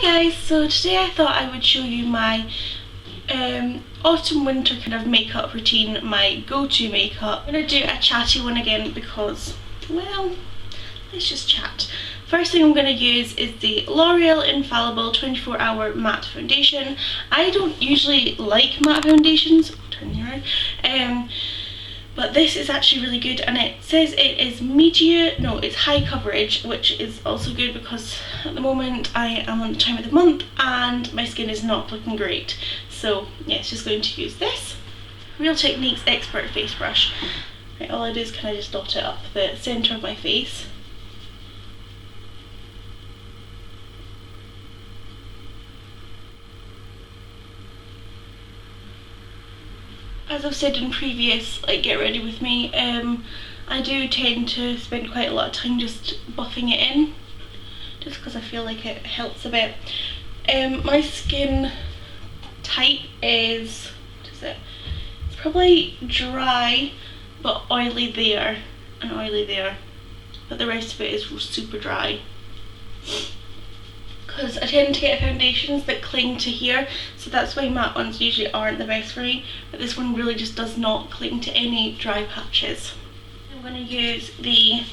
Hi guys, so today I thought I would show you my autumn winter kind of makeup routine, my go-to makeup. I'm going to do a chatty one again because, well, let's just chat. First thing I'm going to use is the L'Oreal Infallible 24-Hour Matte Foundation. I don't usually like matte foundations, turn you around, but this is actually really good, and it says it is it's high coverage, which is also good because at the moment I am on the time of the month and my skin is not looking great. So yeah, it's just going to use this Real Techniques Expert Face Brush. Right, all I do is kind of just dot it up the centre of my face. As I've said in previous Get Ready With Me, I do tend to spend quite a lot of time just buffing it in, just because I feel like it helps a bit. My skin type is, it's probably dry but oily there and oily there, but the rest of it is super dry. Because I tend to get foundations that cling to here, so that's why matte ones usually aren't the best for me, but this one really just does not cling to any dry patches. I'm going to use the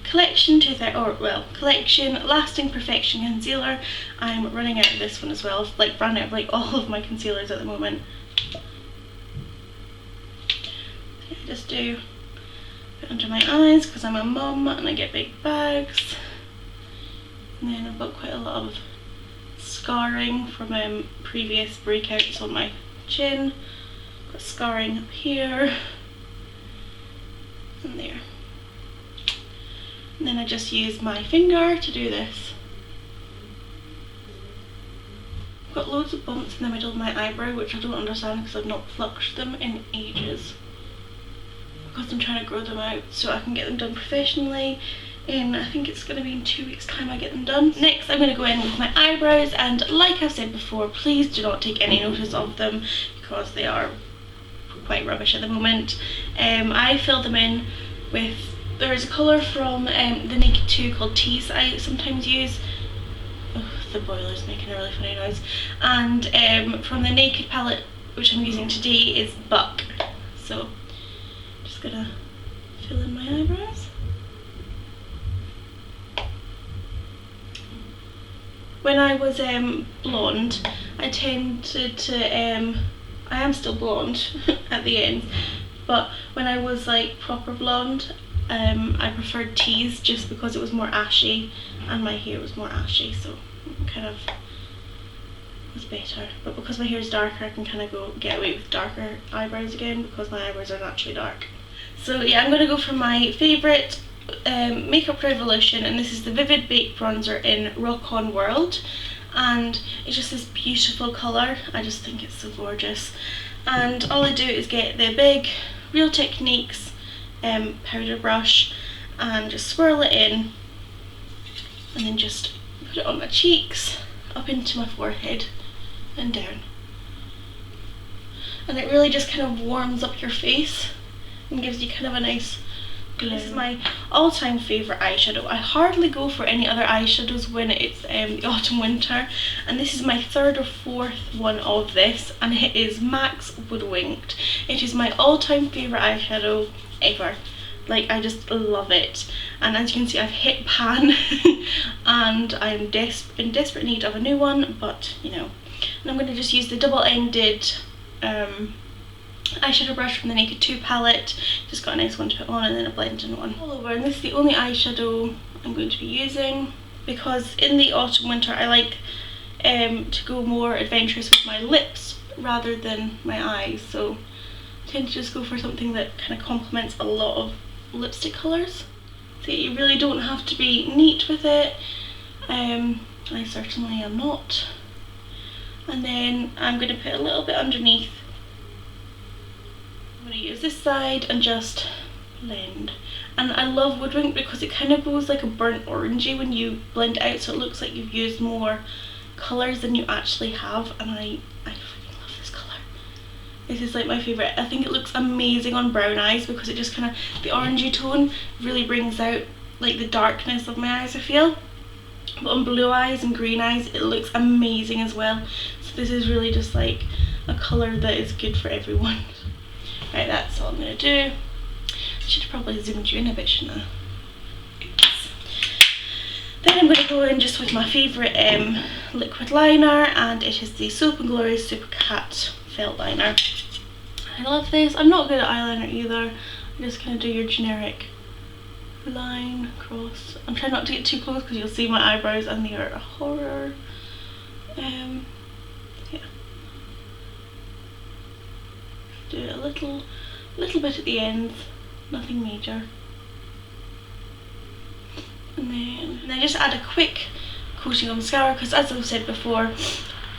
Collection Lasting Perfection Concealer. I'm running out of this one as well. I've run out of all of my concealers at the moment. I just do it under my eyes because I'm a mum and I get big bags. And then I've got quite a lot of scarring from previous breakouts on my chin. Got scarring up here and there. And then I just use my finger to do this. I've got loads of bumps in the middle of my eyebrow, which I don't understand because I've not fluxed them in ages. Because I'm trying to grow them out so I can get them done professionally. I think it's going to be in 2 weeks time I get them done. Next I'm going to go in with my eyebrows, and like I've said before, please do not take any notice of them because they are quite rubbish at the moment. I fill them in with, there's a colour from the Naked 2 called Tease I sometimes use. Oh, the boiler's making a really funny noise. And from the Naked palette, which I'm using today, is Buck. So I'm just going to fill in my eyebrows. When I was blonde, I tended to, I am still blonde at the end, but when I was proper blonde, I preferred Tease just because it was more ashy and my hair was more ashy, so it kind of was better. But because my hair is darker, I can kind of get away with darker eyebrows again because my eyebrows are naturally dark. So yeah, I'm going to go for my favourite Makeup Revolution, and this is the Vivid Baked Bronzer in Rock On World, and it's just this beautiful colour. I just think it's so gorgeous. And all I do is get the big Real Techniques powder brush and just swirl it in, and then just put it on my cheeks, up into my forehead and down, and it really just kind of warms up your face and gives you kind of a nice glow. This is my all-time favourite eyeshadow. I hardly go for any other eyeshadows when it's the autumn winter, and this is my third or fourth one of this, and it is Max Woodwinked. It is my all-time favourite eyeshadow ever. I just love it, and as you can see I've hit pan and I'm in desperate need of a new one, but you know. And I'm going to just use the double-ended eyeshadow brush from the Naked 2 palette. Just got a nice one to put on and then a blending one all over. And this is the only eyeshadow I'm going to be using because in the autumn winter I like to go more adventurous with my lips rather than my eyes, so I tend to just go for something that kind of complements a lot of lipstick colours. So you really don't have to be neat with it. I certainly am not. And then I'm going to put a little bit underneath. I'm going to use this side and just blend. And I love Woodwink because it kind of goes like a burnt orangey when you blend it out, so it looks like you've used more colours than you actually have, and I freaking love this colour. This is my favourite. I think it looks amazing on brown eyes because it just kind of, the orangey tone really brings out the darkness of my eyes, I feel. but on blue eyes and green eyes it looks amazing as well. So this is really just like a colour that is good for everyone. Right, that's all I'm going to do. I should have probably zoomed you in a bit, shouldn't I? Oops. Then I'm going to go in just with my favourite liquid liner, and it is the Soap & Glory Super Cat Felt Liner. I love this. I'm not good at eyeliner either. I'm just going to do your generic line across. I'm trying not to get too close because you'll see my eyebrows and they are a horror. Yeah. Do a little bit at the ends, nothing major. And then I just add a quick coating of mascara because, as I've said before,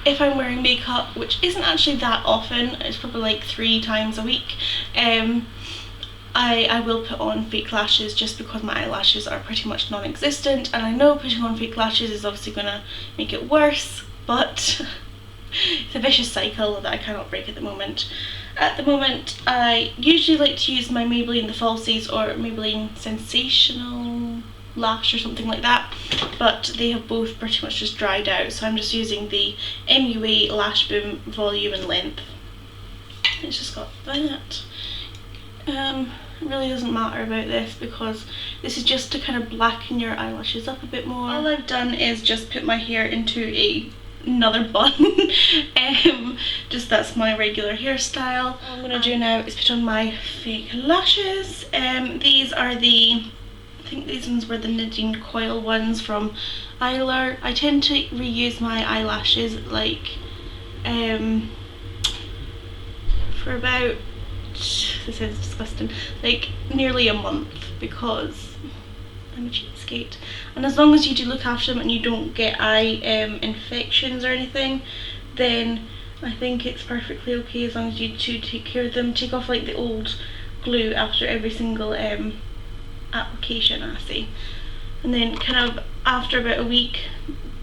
if I'm wearing makeup, which isn't actually that often, it's probably like 3 times a week, I will put on fake lashes just because my eyelashes are pretty much non-existent, and I know putting on fake lashes is obviously going to make it worse, but it's a vicious cycle that I cannot break at the moment. At the moment, I usually like to use my Maybelline The Falsies or Maybelline Sensational Lash or something like that, but they have both pretty much just dried out, so I'm just using the MUA Lash Boom Volume and Length. It's just got that. It really doesn't matter about this because this is just to kind of blacken your eyelashes up a bit more. All I've done is just put my hair into another bun. Just that's my regular hairstyle. All I'm going to do now is put on my fake lashes. These are the, I think these ones were the Nadine Coil ones from Eyeliner. I tend to reuse my eyelashes like for about, this is disgusting, like nearly a month because I'm a cheapskate. And as long as you do look after them and you don't get eye infections or anything, then I think it's perfectly okay as long as you do take care of them. Take off like the old glue after every single application, I see. And then kind of after about a week,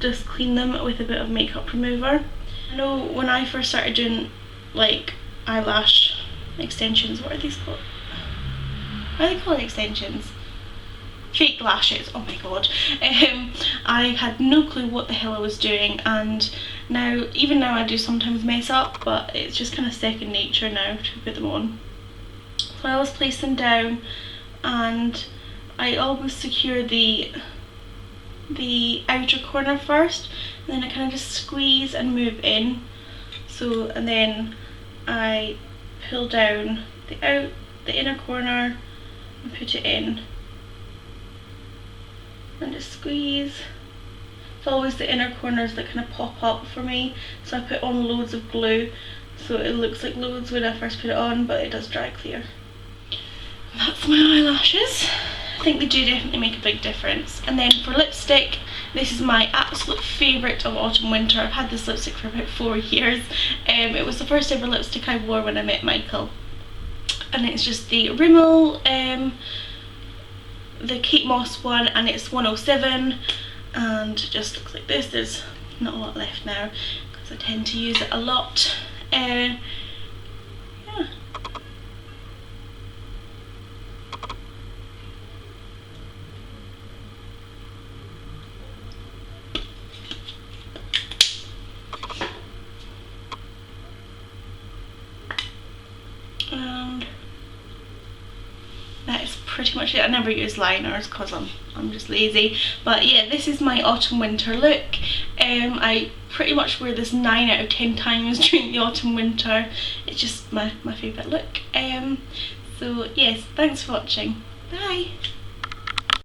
just clean them with a bit of makeup remover. I know when I first started doing like eyelash extensions, what are these called? Why are they called extensions? Fake lashes, oh my god. I had no clue what the hell I was doing, and now, even now I do sometimes mess up, but it's just kind of second nature now to put them on. So I always place them down, and I always secure the outer corner first, and then I kind of just squeeze and move in. So, and then I pull down the inner corner and put it in. And just squeeze. It's always the inner corners that kind of pop up for me, so I put on loads of glue so it looks like loads when I first put it on, but it does dry clear. That's my eyelashes. I think they do definitely make a big difference. And then for lipstick, this is my absolute favourite of autumn winter. I've had this lipstick for about 4 years. It was the first ever lipstick I wore when I met Michael, and it's just the Rimmel the Kate Moss one, and it's 107, and it just looks like this. There's not a lot left now because I tend to use it a lot. Yeah. And that is pretty much it. I never use liners because I'm just lazy, but yeah, this is my autumn winter look. I pretty much wear this 9 out of 10 times during the autumn winter. It's just my favourite look. So yes, thanks for watching. Bye.